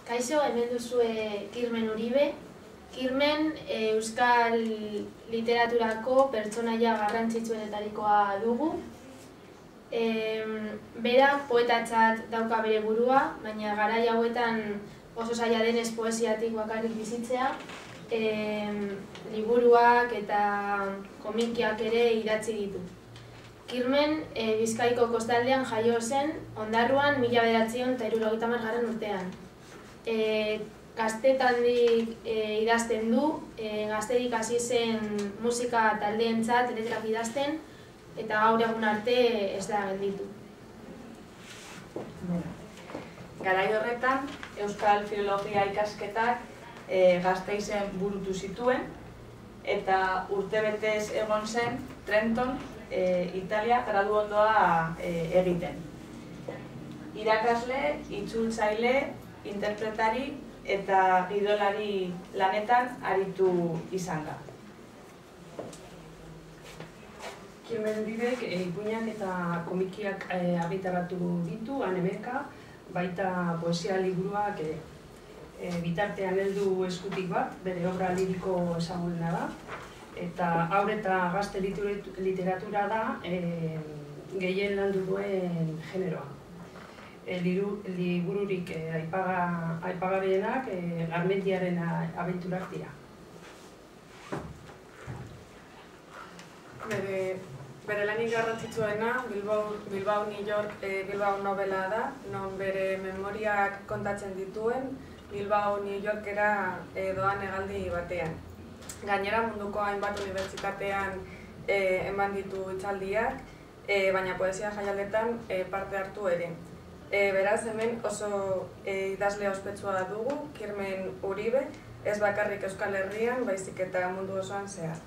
Kaixo, hemen duzue Kirmen Uribe. Kirmen euskal literaturako pertsonaia garrantzitsuenetarikoa dugu. Bera poetatzat dauka bere burua, baina garai hauetan oso zaila denez poesiatik bakarrik bizitzea. Liburuak eta komikiak ere idatzi ditu. Kirmen Bizkaiko kostaldean jaio zen, Ondarruan 1970 urtean. Gaztetandik idazten du, gazterik hasi zen musika taldeentzat letrak idazten, eta gaur egun arte ez da gelditu. Garai horretan, euskal filologia ikasketak Gasteizen burutu zituen, eta urtebetez egon zen Trenton, Italia, gradu ondoa egiten. Irakasle, itzultzaile, interpretari eta gidolari lanetan aritu izan da. Kirmen Uribek ipuinak eta komikiak argitaratu ditu, han-hemenka, baita poesia liburuak bitartean heldu eskutik bat, bere obra liriko ezagunena da, eta haur eta gazte literatura da gehien landu duen generoa. Libururik aipagarrienak Garmendiaren abenturak dira. Bere lanik garrantzitsuena Bilbao New York Bilbao novela da, non bere memoriak kontatzen dituen Bilbao New Yorkera doan hegaldi batean. Gainera munduko hainbat unibertsitatean eman ditu hitzaldiak, baina poesia jaialdetan parte hartu ere. Beraz, hemen oso idazle ospetsua dugu, Kirmen Uribe, ez bakarrik Euskal Herrian, baizik eta mundu osoan zehar.